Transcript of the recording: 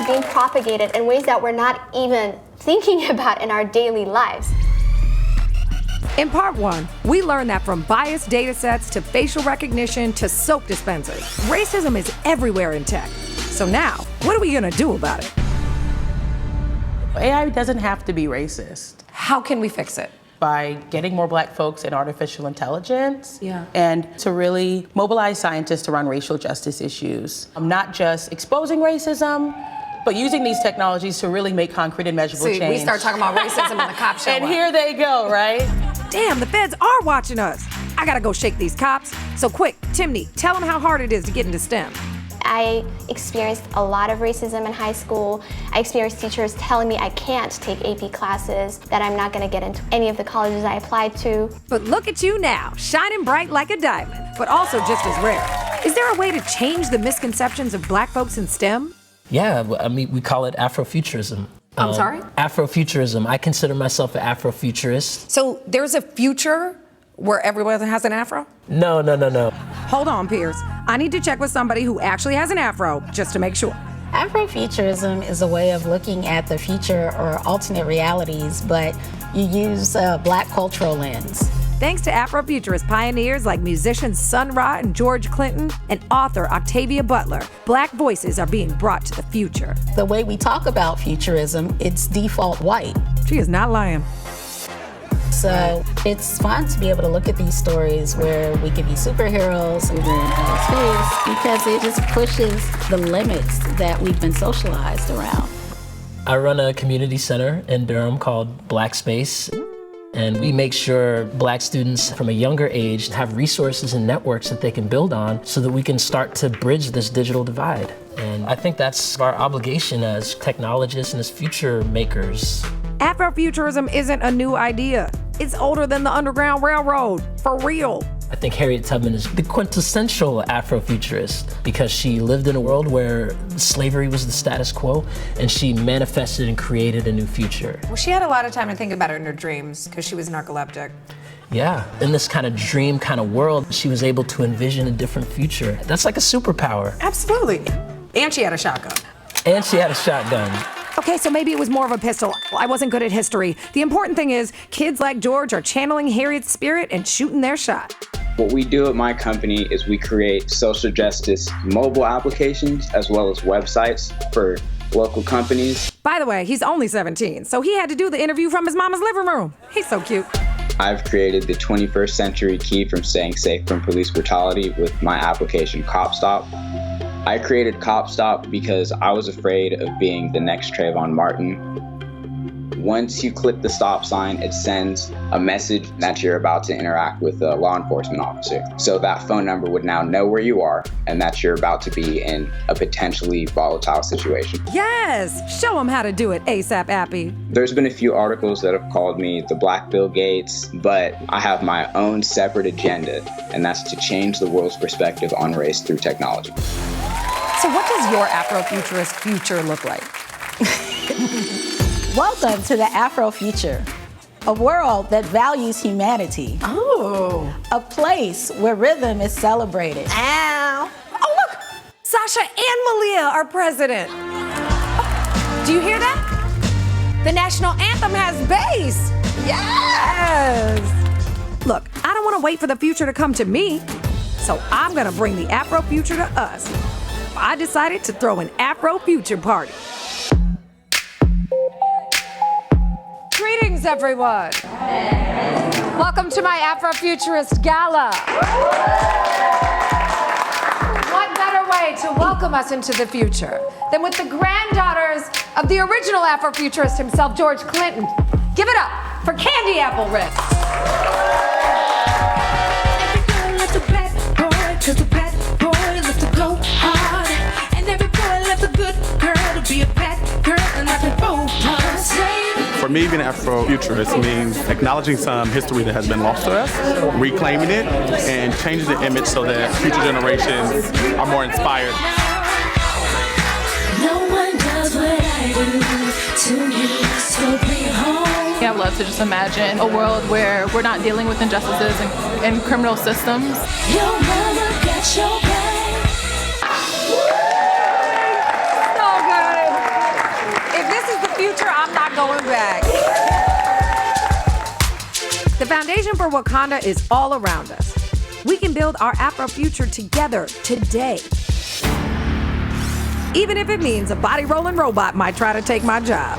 is being propagated in ways that we're not even thinking about in our daily lives. In part one, we learned that from biased data sets to facial recognition to soap dispensers, racism is everywhere in tech. So now, what are we gonna do about it? AI doesn't have to be racist. How can we fix it? By getting more Black folks in artificial intelligence, Yeah. and to really mobilize scientists around racial justice issues. Not just exposing racism, but using these technologies to really make concrete and measurable change. We start talking about racism and the cops show And up. here they go, right? Damn, the feds are watching us. I gotta go shake these cops. So quick, TIMNIT, tell them how hard it is to get into STEM. I experienced a lot of racism in high school. I experienced teachers telling me I can't take AP classes, that I'm not gonna get into any of the colleges I applied to. But look at you now, shining bright like a diamond, but also just as rare. Is there a way to change the misconceptions of Black folks in STEM? Yeah, I mean, we call it Afrofuturism. I'm sorry? Afrofuturism. I consider myself an Afrofuturist. So there's a future where everyone has an afro? No. Hold on, Piers. I need to check with somebody who actually has an afro, just to make sure. Afrofuturism is a way of looking at the future or alternate realities, but you use a Black cultural lens. Thanks to Afrofuturist pioneers like musicians Sun Ra and George Clinton and author Octavia Butler, Black voices are being brought to the future. The way we talk about futurism, it's default white. She is not lying. So it's fun to be able to look at these stories where we could be superheroes and we're in outer space, because it just pushes the limits that we've been socialized around. I run a community center in Durham called Blackspace. And we make sure Black students from a younger age have resources and networks that they can build on so that we can start to bridge this digital divide. And I think that's our obligation as technologists and as future makers. Afrofuturism isn't a new idea. It's older than the Underground Railroad, for real. I think Harriet Tubman is the quintessential Afrofuturist because she lived in a world where slavery was the status quo, and she manifested and created a new future. Well, she had a lot of time to think about it in her dreams because she was narcoleptic. Yeah, in this kind of dream kind of world, she was able to envision a different future. That's like a superpower. Absolutely. And she had a shotgun. And she had a shotgun. Okay, so maybe it was more of a pistol. I wasn't good at history. The important thing is, kids like George are channeling Harriet's spirit and shooting their shot. What we do at my company is we create social justice mobile applications as well as websites for local companies. By the way, he's only 17, so he had to do the interview from his mama's living room. He's so cute. I've created the 21st century key from staying safe from police brutality with my application CopStop. I created CopStop because I was afraid of being the next Trayvon Martin. Once you click the stop sign, it sends a message that you're about to interact with a law enforcement officer. So that phone number would now know where you are and that you're about to be in a potentially volatile situation. Yes! Show him how to do it, ASAP Appy. There's been a few articles that have called me the Black Bill Gates, but I have my own separate agenda, and that's to change the world's perspective on race through technology. So what does your Afrofuturist future look like? Welcome to the Afrofuture, a world that values humanity. Oh. A place where rhythm is celebrated. Ow! Oh, look! Sasha and Malia are president. Oh, do you hear that? The national anthem has bass. Yes! Look, I don't want to wait for the future to come to me, so I'm going to bring the Afrofuture to us. I decided to throw an Afrofuture party. Greetings, everyone. Welcome to my Afrofuturist Gala. What better way to welcome us into the future than with the granddaughters of the original Afrofuturist himself, George Clinton. Give it up for Candy Apple Wrist. Every girl loves a bad boy, 'cause a bad boy loves to go hard. And every boy loves a good girl to be a bad girl, and I can both say. For me, being an Afrofuturist means acknowledging some history that has been lost to us, reclaiming it, and changing the image so that future generations are more inspired. No one does what I do to you, so bring it home. I'd love to just imagine a world where we're not dealing with injustices and criminal systems. Your mama got your back. So good. future, I'm not going back. The foundation for Wakanda is all around us. We can build our Afrofuture together today. Even if it means a body rolling robot might try to take my job.